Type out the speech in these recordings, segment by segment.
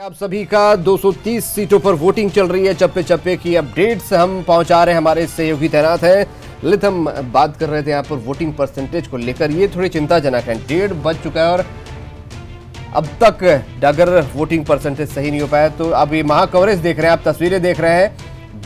आप सभी का 230 सीटों पर वोटिंग चल रही है। चप्पे चप्पे की अपडेट्स हम पहुंचा रहे हैं, हमारे सहयोगी तैनात हैं। ललित, हम बात कर रहे थे यहाँ पर वोटिंग परसेंटेज को लेकर, ये थोड़ी चिंताजनक है। 1:30 बज चुका है और अब तक अगर वोटिंग परसेंटेज सही नहीं हो पाया तो अब ये महा कवरेज देख रहे हैं, आप तस्वीरें देख रहे हैं।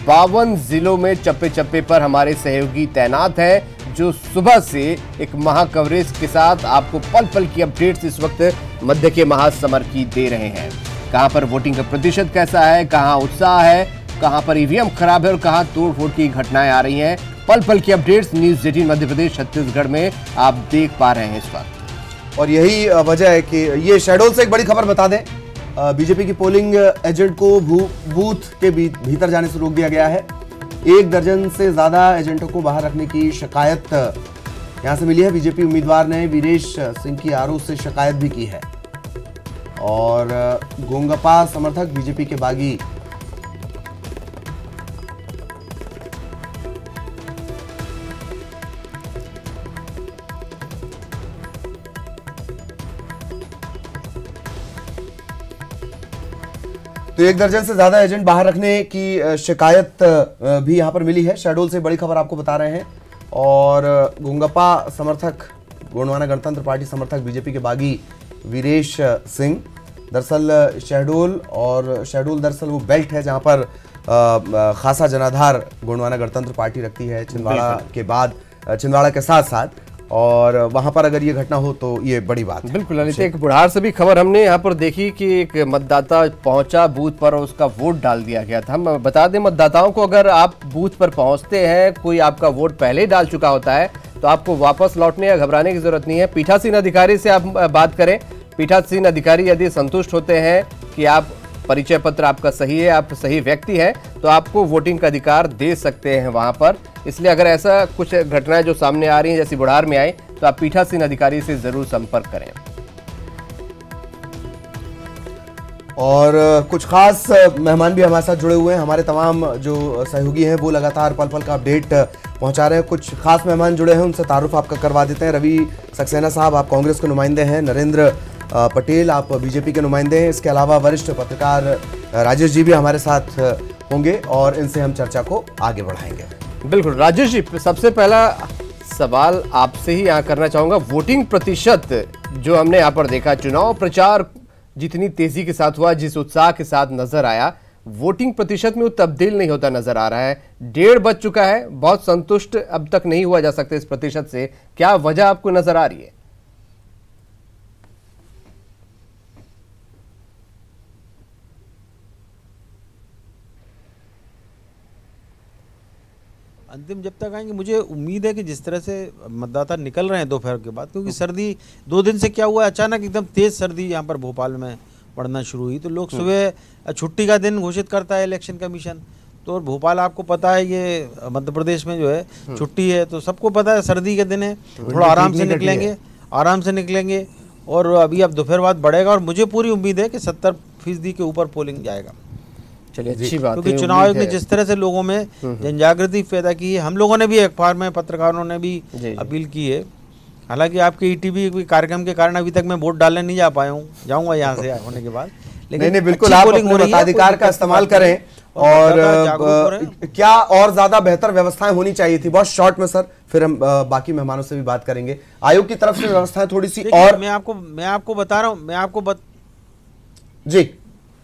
52 जिलों में चप्पे चप्पे पर हमारे सहयोगी तैनात हैं, जो सुबह से एक महा कवरेज के साथ आपको पल पल की अपडेट्स इस वक्त मध्य के महासमर की दे रहे हैं। कहां पर वोटिंग का प्रतिशत कैसा है, कहां उत्साह है, कहां पर ईवीएम खराब है और कहां तोड़फोड़ की घटनाएं आ रही हैं। पल पल की अपडेट्स न्यूज़ 18 मध्य प्रदेश छत्तीसगढ़ में आप देख पा रहे हैं इस वक्त। और यही वजह है कि ये शहडोल से एक बड़ी खबर बता दें, बीजेपी की पोलिंग एजेंट को बूथ के भीतर जाने से रोक दिया गया है। 1 दर्जन से ज्यादा एजेंटों को बाहर रखने की शिकायत यहां से मिली है। बीजेपी उम्मीदवार ने वीरेश सिंह की आरोप से शिकायत भी की है और गोंगपा समर्थक बीजेपी के बागी तो 1 दर्जन से ज्यादा एजेंट बाहर रखने की शिकायत भी यहां पर मिली है। शहडोल से बड़ी खबर आपको बता रहे हैं। और गोंगपा समर्थक, गोंडवाना गणतंत्र पार्टी समर्थक बीजेपी के बागी वीरेश सिंह, दरअसल शहडोल दरअसल वो बेल्ट है जहां पर खासा जनाधार गोंडवाना गणतंत्र पार्टी रखती है, छिंदवाड़ा के साथ साथ, और वहां पर अगर ये घटना हो तो ये बड़ी बात है। बिल्कुल ललित, एक बुढ़ार से भी खबर हमने यहाँ पर देखी कि एक मतदाता पहुंचा बूथ पर और उसका वोट डाल दिया गया था। हम बता दें मतदाताओं को, अगर आप बूथ पर पहुंचते हैं, कोई आपका वोट पहले ही डाल चुका होता है तो आपको वापस लौटने या घबराने की जरूरत नहीं है। पीठासीन अधिकारी से आप बात करें, पीठासीन अधिकारी यदि संतुष्ट होते हैं कि आप परिचय पत्र आपका सही है, आप सही व्यक्ति हैं, तो आपको वोटिंग का अधिकार दे सकते हैं वहां पर। इसलिए अगर ऐसा कुछ घटनाएं जो सामने आ रही हैं जैसी बुढ़ार में आई, तो आप पीठासीन अधिकारी से जरूर संपर्क करें। और कुछ खास मेहमान भी हमारे साथ जुड़े हुए हैं। हमारे तमाम जो सहयोगी हैं वो लगातार पल पल का अपडेट पहुंचा रहे हैं। कुछ खास मेहमान जुड़े हैं, उनसे तारुफ आपका करवा देते हैं। रवि सक्सेना साहब, आप कांग्रेस के नुमाइंदे हैं। नरेंद्र पटेल, आप बीजेपी के नुमाइंदे हैं। इसके अलावा वरिष्ठ पत्रकार राजेश जी भी हमारे साथ होंगे और इनसे हम चर्चा को आगे बढ़ाएंगे। बिल्कुल राजेश जी, सबसे पहला सवाल आपसे ही यहाँ करना चाहूंगा। वोटिंग प्रतिशत जो हमने यहाँ पर देखा, चुनाव प्रचार जितनी तेजी के साथ हुआ, जिस उत्साह के साथ नजर आया, वोटिंग प्रतिशत में वो तब्दील नहीं होता नजर आ रहा है। 1:30 बज चुका है, बहुत संतुष्ट अब तक नहीं हुआ जा सकता इस प्रतिशत से। क्या वजह आपको नजर आ रही है? अंतिम जब तक आएंगे, मुझे उम्मीद है कि जिस तरह से मतदाता निकल रहे हैं दोपहर के बाद, क्योंकि सर्दी 2 दिन से क्या हुआ, अचानक एकदम तेज सर्दी यहाँ पर भोपाल में पड़ना शुरू हुई, तो लोग सुबह छुट्टी का दिन घोषित करता है इलेक्शन कमीशन। तो और भोपाल आपको पता है ये मध्य प्रदेश में जो है छुट्टी है, तो सबको पता है सर्दी के दिन है, थोड़ा आराम से निकलेंगे और अभी अब दोपहर बाद बढ़ेगा और मुझे पूरी उम्मीद है कि 70% के ऊपर पोलिंग जाएगा। चलिए, अच्छी बात है। क्योंकि चुनाव आयोग ने जिस तरह से लोगों में जनजागृति पैदा की है, हम लोगों ने भी, अखबार में पत्रकारों ने भी अपील की है। हालांकि आपके ईटीवी कार्यक्रम के कारण अभी तक मैं वोट डालने नहीं जा पाया हूँ, जाऊंगा यहाँ से होने के बाद। लेकिन नहीं, बिल्कुल आप अपने मताधिकार का इस्तेमाल करें। और क्या और ज्यादा बेहतर व्यवस्थाएं होनी चाहिए थी? बहुत शॉर्ट में सर, फिर हम बाकी मेहमानों से भी बात करेंगे। आयोग की तरफ से व्यवस्थाएं थोड़ी सी और मैं आपको बता रहा हूँ, जी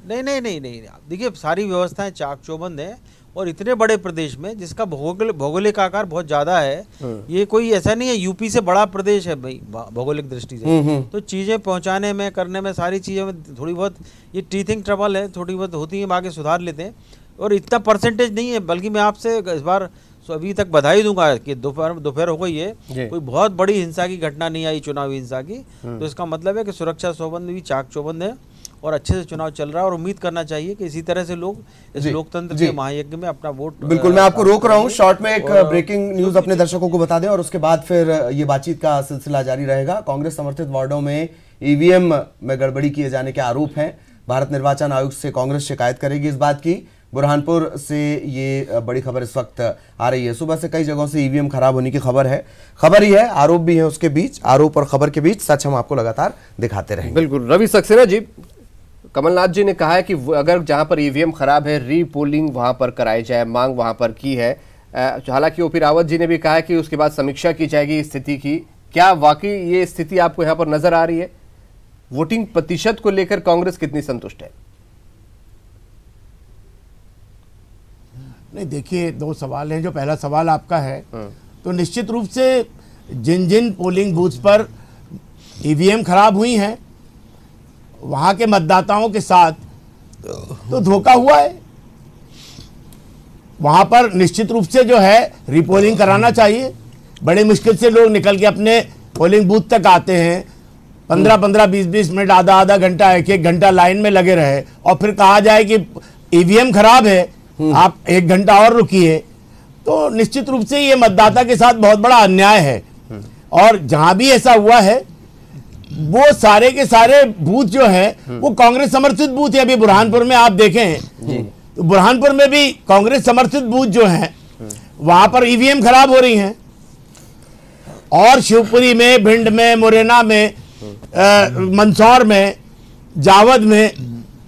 नहीं, देखिए सारी व्यवस्थाएं चाक चौबंद है और इतने बड़े प्रदेश में जिसका भौगोलिक आकार बहुत ज्यादा है, ये कोई ऐसा नहीं है, यूपी से बड़ा प्रदेश है भाई भौगोलिक दृष्टि से, तो चीजें पहुंचाने में, करने में, सारी चीजों में थोड़ी बहुत ये टीथिंग ट्रबल है, थोड़ी बहुत होती है, आगे सुधार लेते हैं। और इतना परसेंटेज नहीं है, बल्कि मैं आपसे इस बार अभी तक बधाई दूंगा कि दोपहर हो गई है, कोई बहुत बड़ी हिंसा की घटना नहीं आई, चुनावी हिंसा की। तो इसका मतलब है कि सुरक्षा चौबंद भी चाक चौबंद है और अच्छे से चुनाव चल रहा है और उम्मीद करना चाहिए कि इसी तरह से लोग इस लोकतंत्र के महायज्ञ में अपना वोट। बिल्कुल, मैं आपको रोक रहा हूं, शॉर्ट में एक ब्रेकिंग न्यूज अपने दर्शकों को बता दें और उसके बाद फिर ये बातचीत का सिलसिला जारी रहेगा। कांग्रेस समर्थित वार्डों में ईवीएम में गड़बड़ी किए जाने के आरोप हैं। भारत निर्वाचन आयोग से कांग्रेस शिकायत करेगी इस बात की। बुरहानपुर से ये बड़ी खबर इस वक्त आ रही है। सुबह से कई जगहों से ईवीएम खराब होने की खबर है, खबर ही है, आरोप भी है, उसके बीच आरोप और खबर के बीच सच हम आपको लगातार दिखाते रहेंगे। बिल्कुल रवि सक्सेना जी, कमलनाथ जी ने कहा है कि अगर जहां पर ईवीएम खराब है रीपोलिंग वहां पर कराई जाए, मांग वहां पर की है। हालांकि ओपी रावत जी ने भी कहा है कि उसके बाद समीक्षा की जाएगी स्थिति की। क्या वाकई ये स्थिति आपको यहां पर नजर आ रही है? वोटिंग प्रतिशत को लेकर कांग्रेस कितनी संतुष्ट है? नहीं, देखिए, दो सवाल हैं। जो पहला सवाल आपका है, तो निश्चित रूप से जिन जिन पोलिंग बूथ्स पर ईवीएम खराब हुई हैं वहां के मतदाताओं के साथ तो धोखा हुआ है। वहां पर निश्चित रूप से जो है रीपोलिंग कराना चाहिए। बड़ी मुश्किल से लोग निकल के अपने पोलिंग बूथ तक आते हैं, 15-15, 20-20 मिनट, आधा घंटा, 1-1 घंटा लाइन में लगे रहे और फिर कहा जाए कि ईवीएम खराब है, आप 1 घंटा और रुकिए। तो निश्चित रूप से ये मतदाता के साथ बहुत बड़ा अन्याय है। और जहां भी ऐसा हुआ है वो सारे के सारे बूथ जो है वो कांग्रेस समर्थित बूथ है। अभी बुरहानपुर में आप देखें तो बुरहानपुर में भी कांग्रेस समर्थित बूथ जो हैं वहां पर ईवीएम खराब हो रही हैं। और शिवपुरी में, भिंड में, मुरैना में, मंदसौर में, जावद में,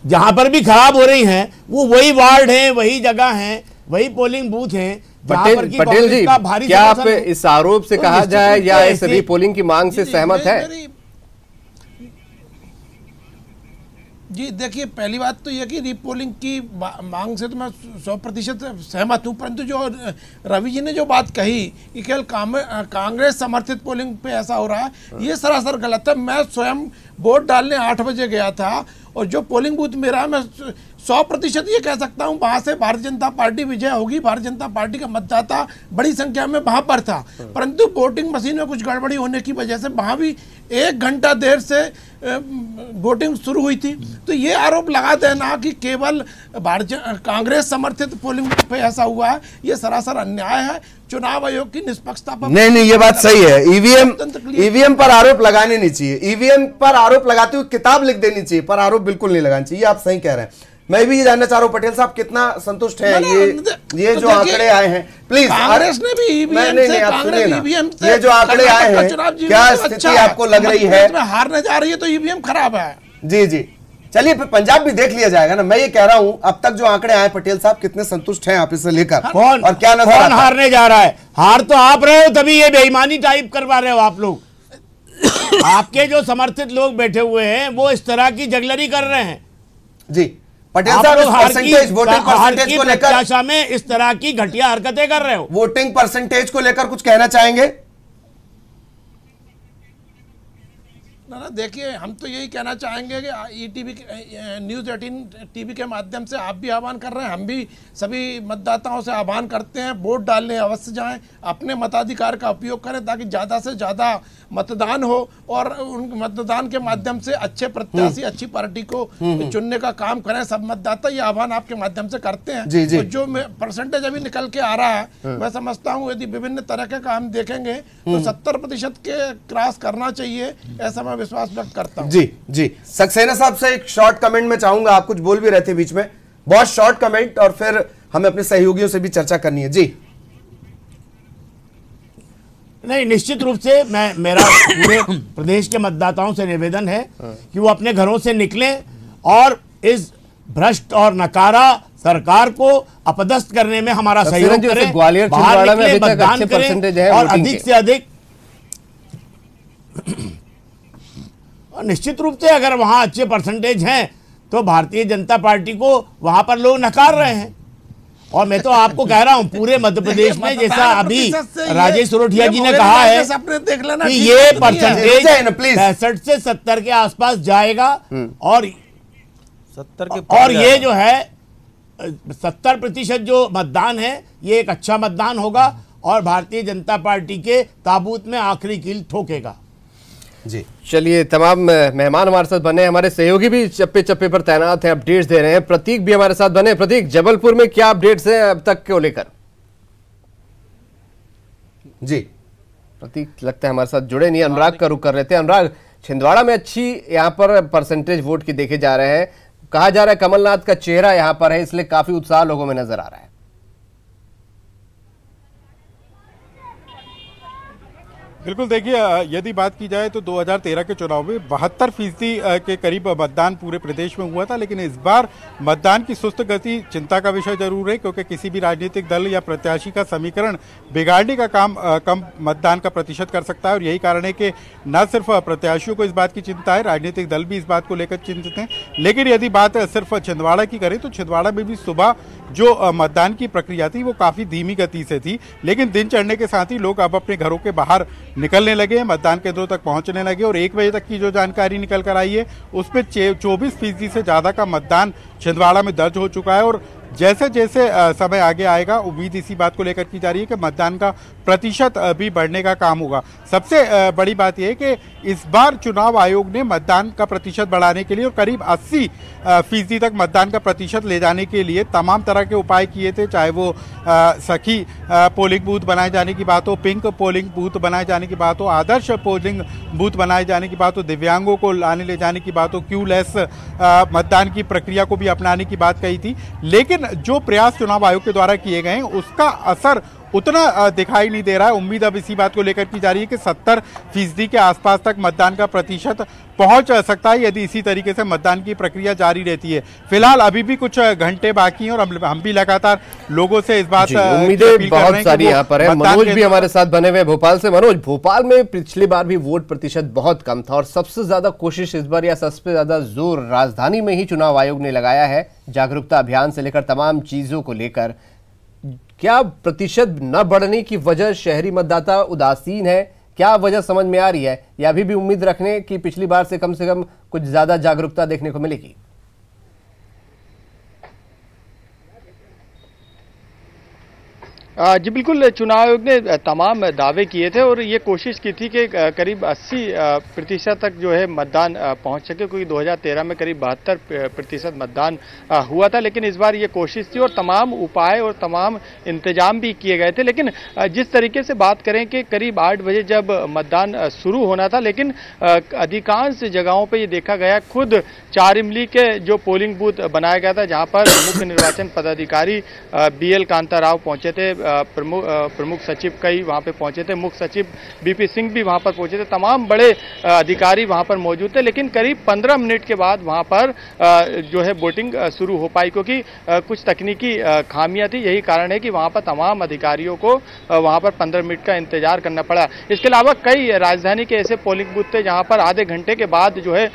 जहां पर भी खराब हो रही हैं वो वही वार्ड हैं, वही जगह हैं, वही पोलिंग बूथ हैं। पटेल जी, क्या आप इस आरोप से कहा जाए या इस रीपोलिंग की मांग से सहमत है? जी देखिए, पहली बात तो यह कि रीपोलिंग की मांग से तो मैं 100% सहमत हूँ, परंतु जो रवि जी ने जो बात कही कि केवल कांग्रेस समर्थित पोलिंग पे ऐसा हो रहा है, ये सरासर गलत है। मैं स्वयं वोट डालने 8 बजे गया था और जो पोलिंग बूथ मेरा है, मैं 100% ये कह सकता हूँ वहाँ से भारतीय जनता पार्टी विजय होगी। भारतीय जनता पार्टी का मतदाता बड़ी संख्या में वहाँ पर था, परंतु वोटिंग मशीन में कुछ गड़बड़ी होने की वजह से वहाँ भी 1 घंटा देर से वोटिंग शुरू हुई थी। तो ये आरोप लगा देना कि केवल कांग्रेस समर्थित पोलिंग पे ऐसा हुआ है, ये सरासर अन्याय है। चुनाव आयोग की निष्पक्षता पर नहीं, ये बात सही है। ईवीएम पर आरोप लगाने नहीं चाहिए। ईवीएम पर आरोप लगाते हुए किताब लिख देनी चाहिए, पर आरोप बिल्कुल नहीं लगाना चाहिए। आप सही कह रहे हैं। मैं भी ये जानना चाह रहा हूं पटेल साहब कितना संतुष्ट हैं ये जो आंकड़े आए हैं, प्लीज। कांग्रेस ने भी ईवीएम से, कांग्रेस ईवीएम से ये जो आंकड़े आए हैं, क्या स्थिति आपको लग रही है? हारने जा रही है तो ईवीएम खराब है। जी, चलिए फिर पंजाब भी देख लिया जाएगा ना। मैं ये कह रहा हूं अब तक जो आंकड़े आए, पटेल साहब कितने संतुष्ट हैं आप इससे लेकर? कौन और क्या नजर कौन हारने जा रहा है? हार तो आप रहे हो, तभी ये बेईमानी टाइप करवा रहे हो आप लोग। आपके जो समर्थित लोग बैठे हुए हैं वो इस तरह की जगलरी कर रहे हैं। जी पटेल साहब, वोटिंग परसेंटेज को लेकर में इस तरह की घटिया हरकतें कर रहे हो। वोटिंग परसेंटेज को लेकर कुछ कहना चाहेंगे? ना देखिए, हम तो यही कहना चाहेंगे कि ईटीवी न्यूज़ 18 टीवी के माध्यम से आप भी आह्वान कर रहे हैं, हम भी सभी मतदाताओं से आह्वान करते हैं, वोट डालने अवश्य जाएं, अपने मताधिकार का उपयोग करें ताकि ज़्यादा से ज़्यादा मतदान हो और उन मतदान के माध्यम से अच्छे प्रत्याशी, अच्छी पार्टी को चुनने का काम करें। सब मतदाता ये आह्वान आपके माध्यम से करते हैं। जी। तो जो परसेंटेज अभी निकल के आ रहा है, मैं समझता हूँ यदि विभिन्न तरह के काम देखेंगे तो 70% के क्रॉस करना चाहिए, ऐसा मैं विश्वास व्यक्त करता हूं। जी सक्सेना साहब से एक शॉर्ट कमेंट में चाहूंगा। आप कुछ बोल भी रहे थे बीच में, बहुत शॉर्ट कमेंट, और फिर हमें अपने सहयोगियों से भी चर्चा करनी है। जी नहीं, निश्चित रूप से मेरा पूरे प्रदेश के मतदाताओं से निवेदन है कि वो अपने घरों से निकलें और इस भ्रष्ट और नकारा सरकार को अपदस्थ करने में हमारा सहयोग करें। ग्वालियर छिंदवाड़ा में अभी तक अच्छे परसेंटेज है और अधिक से अधिक। और निश्चित रूप से अगर वहां अच्छे परसेंटेज हैं तो भारतीय जनता पार्टी को वहां पर लोग नकार रहे हैं। और मैं तो आपको कह रहा हूं पूरे मध्य प्रदेश में, जैसा अभी राजेश सोरठिया जी ने कहा है कि ये परसेंटेज 65 से 70 के आसपास जाएगा और 70 के और ये जो है 70% जो मतदान है ये एक अच्छा मतदान होगा और भारतीय जनता पार्टी के ताबूत में आखिरी कील ठोकेगा। जी चलिए, तमाम मेहमान हमारे साथ बने, हमारे सहयोगी भी चप्पे चप्पे पर तैनात हैं, अपडेट्स दे रहे हैं। प्रतीक भी हमारे साथ बने। प्रतीक, जबलपुर में क्या अपडेट्स हैं अब तक को लेकर? जी प्रतीक लगता है हमारे साथ जुड़े नहीं, अनुराग का रुख कर रहे थे। अनुराग, छिंदवाड़ा में अच्छी यहाँ पर परसेंटेज वोट की देखे जा रहे हैं, कहा जा रहा है कमलनाथ का चेहरा यहाँ पर है, इसलिए काफी उत्साह लोगों में नजर आ रहा है। बिल्कुल, देखिए यदि बात की जाए तो 2013 के चुनाव में 72% के करीब मतदान पूरे प्रदेश में हुआ था, लेकिन इस बार मतदान की सुस्त गति चिंता का विषय जरूर है, क्योंकि किसी भी राजनीतिक दल या प्रत्याशी का समीकरण बिगाड़ने का काम कम मतदान का प्रतिशत कर सकता है। और यही कारण है कि न सिर्फ प्रत्याशियों को इस बात की चिंता है, राजनीतिक दल भी इस बात को लेकर चिंतित हैं। लेकिन यदि बात सिर्फ छिंदवाड़ा की करें तो छिंदवाड़ा में भी सुबह जो मतदान की प्रक्रिया थी वो काफ़ी धीमी गति से थी, लेकिन दिन चढ़ने के साथ ही लोग अब अपने घरों के बाहर निकलने लगे, मतदान केंद्रों तक पहुंचने लगे। और 1 बजे तक की जो जानकारी निकल कर आई है उसमें 24% से ज़्यादा का मतदान छिंदवाड़ा में दर्ज हो चुका है। और जैसे जैसे समय आगे आएगा, उम्मीद इसी बात को लेकर की जा रही है कि मतदान का प्रतिशत भी बढ़ने का काम होगा। सबसे बड़ी बात यह है कि इस बार चुनाव आयोग ने मतदान का प्रतिशत बढ़ाने के लिए और करीब 80% तक मतदान का प्रतिशत ले जाने के लिए तमाम तरह के उपाय किए थे, चाहे वो सखी पोलिंग बूथ बनाए जाने की बात हो, पिंक पोलिंग बूथ बनाए जाने की बात हो, आदर्श पोलिंग बूथ बनाए जाने की बात हो, दिव्यांगों को लाने ले जाने की बात हो, क्यूलेस मतदान की प्रक्रिया को भी अपनाने की बात कही थी। लेकिन जो प्रयास चुनाव आयोग के द्वारा किए गए हैं उसका असर उतना दिखाई नहीं दे रहा है। उम्मीद अब इसी बात को लेकर की जा रही है कि 70% के आसपास तक मतदान का प्रतिशत पहुंच सकता है यदि इसी तरीके से मतदान की प्रक्रिया जारी रहती है। फिलहाल अभी भी कुछ घंटे बाकी हैं और हम भी लगातार लोगों से इस बात उम्मीदें बहुत सारी यहाँ पर है। मनोज भी हमारे साथ बने हुए भोपाल से। मनोज, भोपाल में पिछली बार भी वोट प्रतिशत बहुत कम था और सबसे ज्यादा कोशिश इस बार या सबसे ज्यादा जोर राजधानी में ही चुनाव आयोग ने लगाया है, जागरूकता अभियान से लेकर तमाम चीजों को लेकर। क्या प्रतिशत न बढ़ने की वजह शहरी मतदाता उदासीन है? क्या वजह समझ में आ रही है, या अभी भी उम्मीद रखने की पिछली बार से कम कुछ ज्यादा जागरूकता देखने को मिलेगी? जी बिल्कुल, चुनाव आयोग ने तमाम दावे किए थे और ये कोशिश की थी कि करीब 80% तक जो है मतदान पहुंच सके, क्योंकि 2013 में करीब 72% मतदान हुआ था। लेकिन इस बार ये कोशिश थी और तमाम उपाय और तमाम इंतजाम भी किए गए थे। लेकिन जिस तरीके से बात करें कि करीब 8 बजे जब मतदान शुरू होना था, लेकिन अधिकांश जगहों पर ये देखा गया, खुद 4 इमली के जो पोलिंग बूथ बनाया गया था जहाँ पर मुख्य निर्वाचन पदाधिकारी BL कांता राव पहुंचे थे, प्रमुख सचिव कई वहां पे पहुंचे थे, मुख्य सचिव BP सिंह भी वहां पर पहुंचे थे, तमाम बड़े अधिकारी वहां पर मौजूद थे। लेकिन करीब 15 मिनट के बाद वहां पर जो है वोटिंग शुरू हो पाई, क्योंकि कुछ तकनीकी खामियां थी। यही कारण है कि वहां पर तमाम अधिकारियों को वहां पर 15 मिनट का इंतजार करना पड़ा। इसके अलावा कई राजधानी के ऐसे पोलिंग बूथ थे जहां पर आधे घंटे के बाद जो है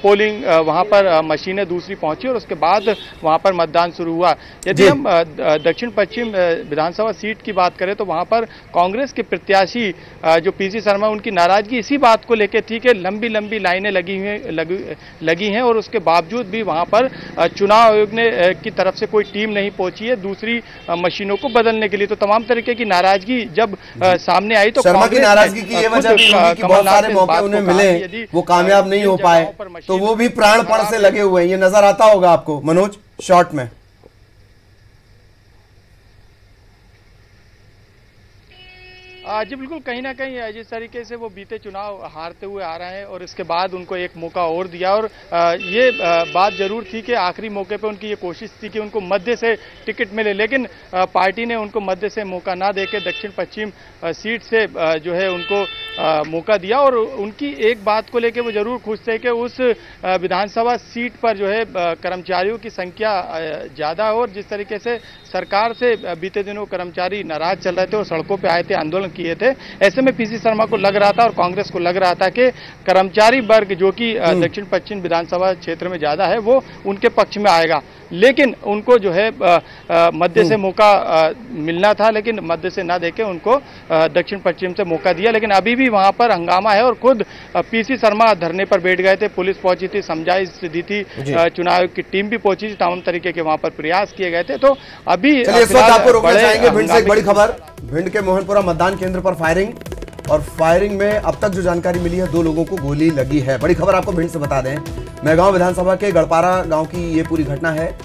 पोलिंग वहां पर मशीनें दूसरी पहुंची और उसके बाद वहां पर मतदान शुरू हुआ। यदि हम दक्षिण पश्चिम विधानसभा सीट की बात करें तो वहां पर कांग्रेस के प्रत्याशी जो PC शर्मा, उनकी नाराजगी इसी बात को लेकर थी कि लंबी लंबी लाइनें लगी हैं और उसके बावजूद भी वहां पर चुनाव आयोग ने की तरफ से कोई टीम नहीं पहुंची है दूसरी मशीनों को बदलने के लिए। तो तमाम तरीके की नाराजगी जब सामने आई तो शर्मा की नाराजगी की ये वजह भी होगी कि बहुत सारे मौके उन्हें मिले, वो कामयाब नहीं हो पाए, तो वो भी प्राणपण से लगे हुए हैं। ये नजर आता होगा आपको मनोज शॉर्ट में। जी बिल्कुल, कहीं ना कहीं जिस तरीके से वो बीते चुनाव हारते हुए आ रहे हैं और इसके बाद उनको एक मौका और दिया, और ये बात जरूर थी कि आखिरी मौके पे उनकी ये कोशिश थी कि उनको मध्य से टिकट मिले, लेकिन पार्टी ने उनको मध्य से मौका ना देके दक्षिण पश्चिम सीट से जो है उनको मौका दिया। और उनकी एक बात को लेकर वो जरूर खुश थे कि उस विधानसभा सीट पर जो है कर्मचारियों की संख्या ज़्यादा है, और जिस तरीके से सरकार से बीते दिनों कर्मचारी नाराज चल रहे थे और सड़कों पर आए थे, आंदोलन किए थे, ऐसे में PC शर्मा को लग रहा था और कांग्रेस को लग रहा था कि कर्मचारी वर्ग जो कि दक्षिण पश्चिम विधानसभा क्षेत्र में ज्यादा है वो उनके पक्ष में आएगा। लेकिन उनको जो है मध्य से मौका मिलना था, लेकिन मध्य से ना देके उनको दक्षिण पश्चिम से मौका दिया। लेकिन अभी भी वहां पर हंगामा है और खुद PC शर्मा धरने पर बैठ गए थे, पुलिस पहुंची थी, समझाइश दी थी, चुनाव आयोग की टीम भी पहुंची थी, तमाम तरीके के वहां पर प्रयास किए गए थे। तो अभी आपको रोकना चाहेंगे भिंड से एक बड़ी खबर। भिंड के मोहनपुरा मतदान केंद्र पर फायरिंग, और फायरिंग में अब तक जो जानकारी मिली है 2 लोगों को गोली लगी है। बड़ी खबर आपको भिंड से बता दें, मेहगांव विधानसभा के गढ़पारा गांव की ये पूरी घटना है।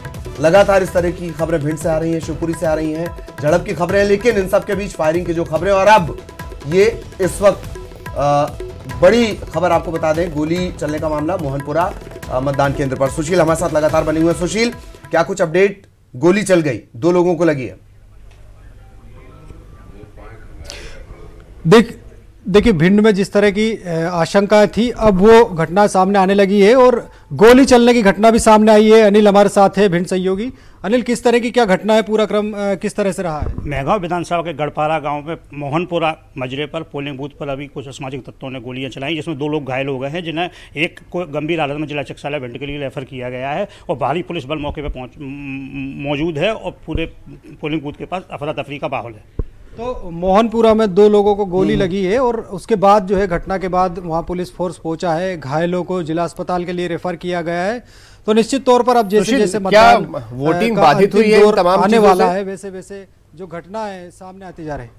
लगातार इस तरह की खबरें भिंड से आ रही हैं, शिवपुरी से आ रही हैं, झड़प की खबरें, लेकिन इन सब के बीच फायरिंग की जो खबरें, और अब ये इस वक्त बड़ी खबर आपको बता दें, गोली चलने का मामला मोहनपुरा मतदान केंद्र पर। सुशील हमारे साथ लगातार बने हुए हैं। सुशील, क्या कुछ अपडेट? गोली चल गई, 2 लोगों को लगी है। देखिए भिंड में जिस तरह की आशंकाएं थी अब वो घटना सामने आने लगी है और गोली चलने की घटना भी सामने आई है। अनिल हमारे साथ है भिंड सहयोगी। अनिल, किस तरह की क्या घटना है, पूरा क्रम किस तरह से रहा है? मेहगांव विधानसभा के गढ़पारा गांव में मोहनपुरा मजरे पर पोलिंग बूथ पर अभी कुछ असामाजिक तत्वों ने गोलियां चलाई, जिसमें 2 लोग घायल हो गए हैं, जिन्हें एक को गंभीर हालत में जिला चिकित्सालय भिंड के लिए रेफर किया गया है और भारी पुलिस बल मौके पर मौजूद है और पूरे पोलिंग बूथ के पास अफरा तफरी का माहौल है। तो मोहनपुरा में 2 लोगों को गोली लगी है और उसके बाद जो है घटना के बाद वहां पुलिस फोर्स पहुंचा है, घायलों को जिला अस्पताल के लिए रेफर किया गया है। तो निश्चित तौर पर अब जैसे जैसे मतदान वोटिंग बाधित हुई है, तमाम आने वाला है, वैसे वैसे जो घटना है सामने आती जा रही है।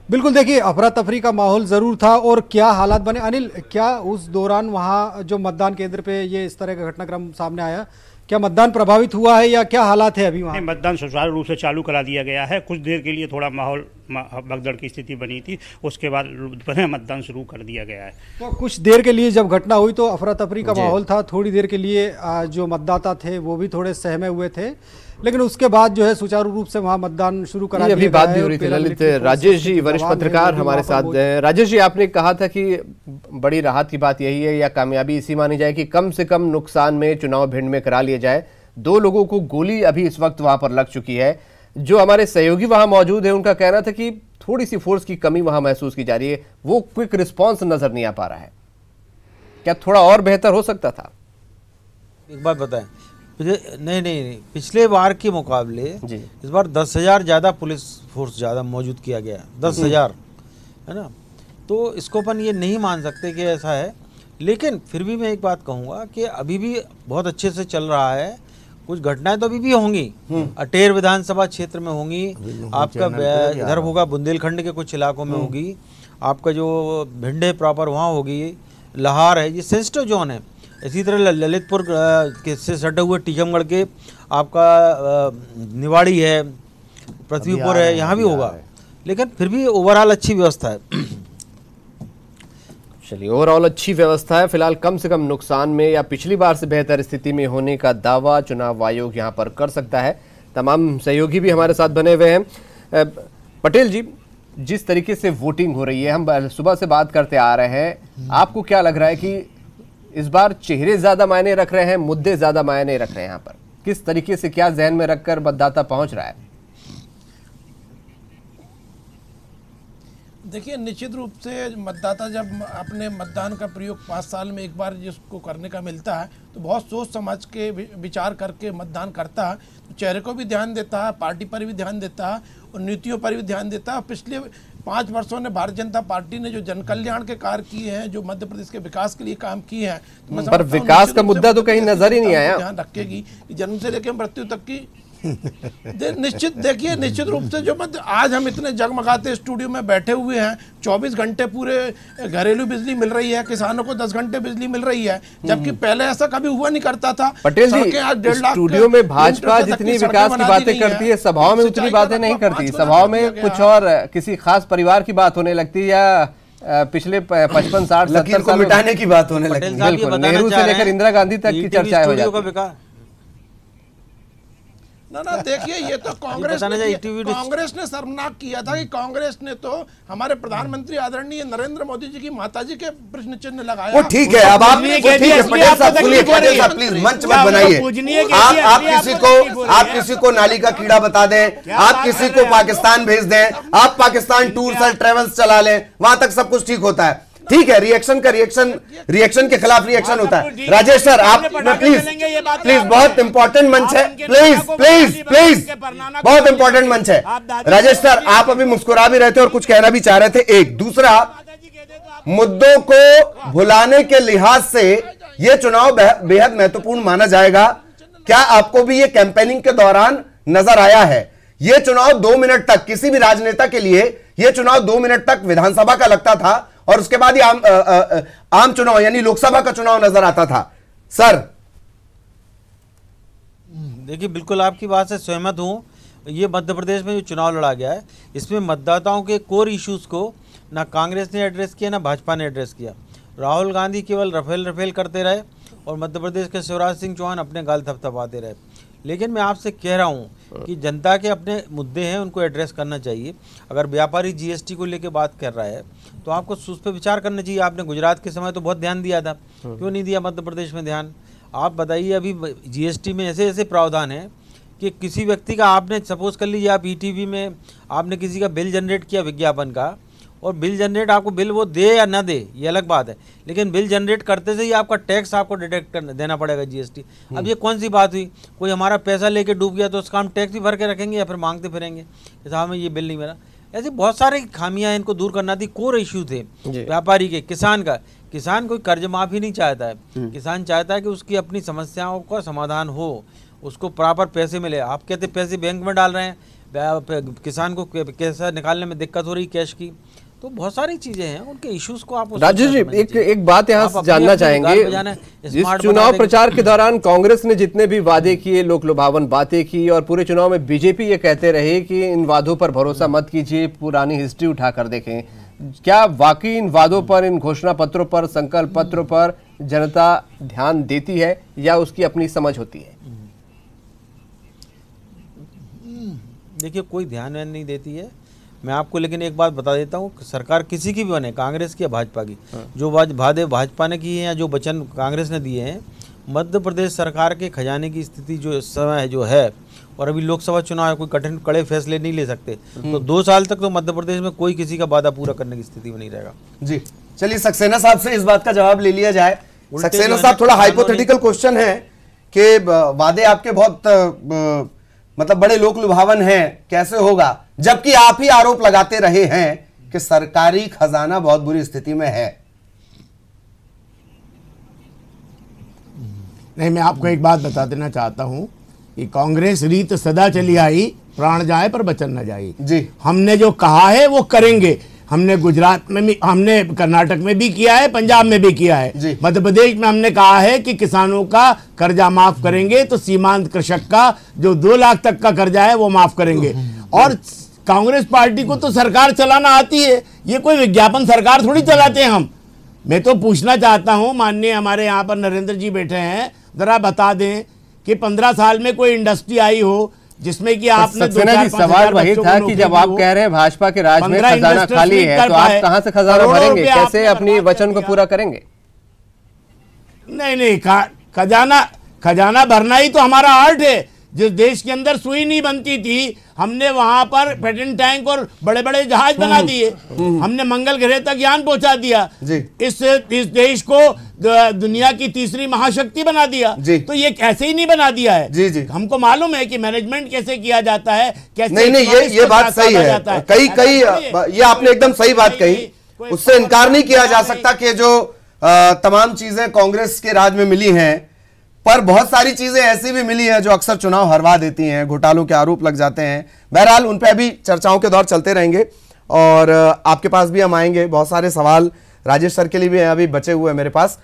बिल्कुल, देखिए अफरा तफरी का माहौल जरूर था। और क्या हालात बने अनिल, क्या उस दौरान वहां जो मतदान केंद्र पे ये इस तरह का घटनाक्रम सामने आया, क्या मतदान प्रभावित हुआ है या क्या हालात है अभी वहाँ? मतदान सुचारू रूप से चालू करा दिया गया है। कुछ देर के लिए थोड़ा माहौल भगदड़ की स्थिति बनी थी, उसके बाद पुनः मतदान शुरू कर दिया गया है। तो कुछ देर के लिए जब घटना हुई तो अफरा तफरी का माहौल था, थोड़ी देर के लिए जो मतदाता थे वो भी थोड़े सहमे हुए थे, लेकिन उसके बाद जो है सुचारू रूप से वहां मतदान शुरू करा दिया। अभी बात भी हो रही थी ललित, राजेश जी वरिष्ठ पत्रकार हमारे साथ हैं। राजेश जी, आपने कहा था कि बड़ी राहत की बात यही है या कामयाबी इसी मानी जाए कि कम से कम नुकसान में चुनाव भिंड में करा लिया जाए। 2 लोगों को गोली अभी इस वक्त वहां पर लग चुकी है। जो हमारे सहयोगी वहां मौजूद है उनका कहना था कि थोड़ी सी फोर्स की कमी वहां महसूस की जा रही है, वो क्विक रिस्पॉन्स नजर नहीं आ पा रहा है। क्या थोड़ा और बेहतर हो सकता था? एक बात बताएं, नहीं, पिछले बार के मुकाबले इस बार 10,000 ज़्यादा पुलिस फोर्स ज़्यादा मौजूद किया गया है, 10,000 है ना। तो इसको अपन ये नहीं मान सकते कि ऐसा है, लेकिन फिर भी मैं एक बात कहूँगा कि अभी भी बहुत अच्छे से चल रहा है। कुछ घटनाएं तो अभी भी होंगी, अटेर विधानसभा क्षेत्र में होंगी, आपका इधर होगा बुंदेलखंड के कुछ इलाकों में होगी, आपका जो भिंड है प्रॉपर वहाँ होगी, लाहौर है, ये सेंसिटिव जोन है। इसी तरह ललितपुर के से सटे हुए टीकमगढ़ के आपका निवाड़ी है, पृथ्वीपुर है, यहाँ भी होगा, लेकिन फिर भी ओवरऑल अच्छी व्यवस्था है। चलिए, ओवरऑल अच्छी व्यवस्था है। फिलहाल कम से कम नुकसान में या पिछली बार से बेहतर स्थिति में होने का दावा चुनाव आयोग यहां पर कर सकता है। तमाम सहयोगी भी हमारे साथ बने हुए हैं। पटेल जी, जिस तरीके से वोटिंग हो रही है, हम सुबह से बात करते आ रहे हैं, आपको क्या लग रहा है कि इस बार चेहरे ज्यादा मायने रख रहे हैं, मुद्दे ज्यादा मायने रख रहे हैं? यहाँ पर किस तरीके से क्या जहन में रखकर मतदाता पहुंच रहा है? देखिए, निश्चित रूप से मतदाता जब अपने मतदान का प्रयोग 5 साल में एक बार जिसको करने का मिलता है तो बहुत सोच समझ के विचार करके मतदान करता है। तो चेहरे को भी ध्यान देता है, पार्टी पर भी ध्यान देता है और नीतियों पर भी ध्यान देता है। पिछले 5 वर्षों में भारतीय जनता पार्टी ने जो जन कल्याण के कार्य किए हैं, जो मध्य प्रदेश के विकास के लिए काम किए हैं, तो पर विकास का मुद्दा तो कहीं नजर ही नहीं आया। ध्यान रखेगी कि जन्म से लेकर मृत्यु तक की निश्चित रूप से जो आज हम इतने जगमगाते स्टूडियो में बैठे हुए हैं, 24 घंटे पूरे घरेलू बिजली मिल रही है, किसानों को 10 घंटे बिजली मिल रही है, जबकि पहले ऐसा कभी हुआ नहीं करता था। पटेल जी, स्टूडियो में भाजपा जितनी विकास की बातें करती है, सभाओं में उतनी बातें नहीं करती। सभाओं में कुछ और किसी खास परिवार की बात होने लगती है या पिछले 55, 60, 70 को मिटाने की बात होने लगती है। बिल्कुल, नेहरू से लेकर इंदिरा गांधी तक की चर्चा हो जाती है। ना देखिए, ये तो कांग्रेस ने शर्मनाक किया था कि कांग्रेस ने तो हमारे प्रधानमंत्री आदरणीय नरेंद्र मोदी जी की माताजी के प्रश्न चिन्ह लगाया। वो ठीक है, अब आप पटेल साहब सुनिए, प्लीज मंच मत बनाइए। आप किसी को नाली का कीड़ा बता दें, आप किसी को पाकिस्तान भेज दें, आप पाकिस्तान टूर्स और ट्रेवल्स चला लें, वहां तक सब कुछ ठीक होता है। ठीक है, रिएक्शन के खिलाफ रिएक्शन होता है। राजेश सर, आप प्लीज बहुत इंपॉर्टेंट मंच है, प्लीज बहुत इंपॉर्टेंट मंच है। राजेश सर, आप अभी मुस्कुरा भी रहे थे और कुछ कहना भी चाह रहे थे। एक दूसरा, मुद्दों को भुलाने के लिहाज से यह चुनाव बेहद महत्वपूर्ण माना जाएगा। क्या आपको भी ये कैंपेनिंग के दौरान नजर आया है? यह चुनाव 2 मिनट तक किसी भी राजनेता के लिए यह चुनाव 2 मिनट तक विधानसभा का लगता था और उसके बाद ही आम चुनाव यानी लोकसभा का चुनाव नजर आता था। सर देखिए, बिल्कुल आपकी बात से सहमत हूं। ये मध्य प्रदेश में जो चुनाव लड़ा गया है, इसमें मतदाताओं के कोर इश्यूज को ना कांग्रेस ने एड्रेस किया ना भाजपा ने एड्रेस किया। राहुल गांधी केवल रफेल करते रहे और मध्य प्रदेश के शिवराज सिंह चौहान अपने गाल थपथपाते रहे। लेकिन मैं आपसे कह रहा हूँ कि जनता के अपने मुद्दे हैं, उनको एड्रेस करना चाहिए। अगर व्यापारी जीएसटी को लेकर बात कर रहा है तो आपको उस पर विचार करना चाहिए। आपने गुजरात के समय तो बहुत ध्यान दिया था, क्यों नहीं दिया मध्य प्रदेश में ध्यान? आप बताइए, अभी जीएसटी में ऐसे ऐसे प्रावधान हैं कि किसी व्यक्ति का, आपने सपोज कर लीजिए आप ईटीवी में आपने किसी का बिल जनरेट किया विज्ञापन का, और बिल जनरेट, आपको बिल वो दे या ना दे ये अलग बात है, लेकिन बिल जनरेट करते से ही आपका टैक्स आपको डिडक्ट करना देना पड़ेगा, जीएसटी। अब ये कौन सी बात हुई? कोई हमारा पैसा लेके डूब गया तो उसका हम टैक्स भी भर के रखेंगे या फिर मांगते फिरेंगे साहब हमें ये बिल नहीं मिला? ऐसी बहुत सारी खामियां हैं, इनको दूर करना थी। कोर इश्यू थे व्यापारी के, किसान का। किसान कोई कर्ज माफी नहीं चाहता है, किसान चाहता है कि उसकी अपनी समस्याओं का समाधान हो, उसको प्रॉपर पैसे मिले। आप कहते पैसे बैंक में डाल रहे हैं, किसान को कैसा निकालने में दिक्कत हो रही कैश की। तो बहुत सारी चीजें हैं, उनके इश्यूज को आप राजेश जी एक बात यहाँ जानना चाहेंगे, इस चुनाव प्रचार के दौरान कांग्रेस ने जितने भी वादे किए, लोक लुभावन बातें की, और पूरे चुनाव में बीजेपी ये कहते रहे कि इन वादों पर भरोसा मत कीजिए, पुरानी हिस्ट्री उठाकर देखें। क्या वाकई इन वादों पर, इन घोषणा पत्रों पर, संकल्प पत्रों पर जनता ध्यान देती है या उसकी अपनी समझ होती है? देखिए, कोई ध्यान नहीं देती है। मैं आपको लेकिन एक बात बता देता हूँ, सरकार किसी की भी बने, कांग्रेस की या भाजपा की, जो वादे भाजपा ने किए हैं या जो वचन कांग्रेस ने दिए हैं, मध्य प्रदेश सरकार के खजाने की स्थिति जो इस समय जो है, और अभी लोकसभा चुनाव है, कोई कठिन कड़े फैसले नहीं ले सकते, तो 2 साल तक तो मध्य प्रदेश में कोई किसी का वादा पूरा करने की स्थिति में नहीं रहेगा। जी चलिए, सक्सेना साहब से इस बात का जवाब ले लिया जाए। सक्सेना साहब, थोड़ा हाइपोथेटिकल क्वेश्चन है कि वादे आपके बहुत मतलब बड़े लोक लुभावन हैं, कैसे होगा, जबकि आप ही आरोप लगाते रहे हैं कि सरकारी खजाना बहुत बुरी स्थिति में है? नहीं, मैं आपको एक बात बता देना चाहता हूं कि कांग्रेस रीत सदा चली आई, प्राण जाए पर वचन न जाए। जी, हमने जो कहा है वो करेंगे। हमने गुजरात में भी, हमने कर्नाटक में भी किया है, पंजाब में भी किया है, मध्य प्रदेश में हमने कहा है कि किसानों का कर्जा माफ करेंगे, तो सीमांत कृषक का जो 2 लाख तक का कर्जा है वो माफ करेंगे। और कांग्रेस पार्टी को तो सरकार चलाना आती है, ये कोई विज्ञापन सरकार थोड़ी चलाते हैं हम। मैं तो पूछना चाहता हूं, माननीय हमारे यहाँ पर नरेंद्र जी बैठे हैं, जरा बता दें कि 15 साल में कोई इंडस्ट्री आई हो जिसमें कि आपने सवाल वही था कि जब आप कह रहे हैं भाजपा के राज में खजाना खाली है, तो आप कहां से खजाना भरेंगे, कैसे अपनी वचन को पूरा करेंगे? नहीं, खजाना भरना ही तो हमारा आर्ट है। जिस देश के अंदर सुई नहीं बनती थी, हमने वहां पर पेटेंट टैंक और बड़े बड़े जहाज बना दिए, हमने मंगल ग्रह तक ज्ञान पहुंचा दिया, इस देश को दुनिया की तीसरी महाशक्ति बना दिया। तो ये कैसे ही नहीं बना दिया है? जी जी, हमको मालूम है कि मैनेजमेंट कैसे किया जाता है, कैसे नहीं, ये बात सही है। कई ये आपने एकदम सही बात कही, उससे इनकार नहीं किया जा सकता कि जो तमाम चीजें कांग्रेस के राज में मिली हैं, पर बहुत सारी चीजें ऐसी भी मिली हैं जो अक्सर चुनाव हरवा देती हैं, घोटालों के आरोप लग जाते हैं। बहरहाल उन पे भी चर्चाओं के दौर चलते रहेंगे और आपके पास भी हम आएंगे। बहुत सारे सवाल राजेश सर के लिए भी अभी बचे हुए हैं मेरे पास।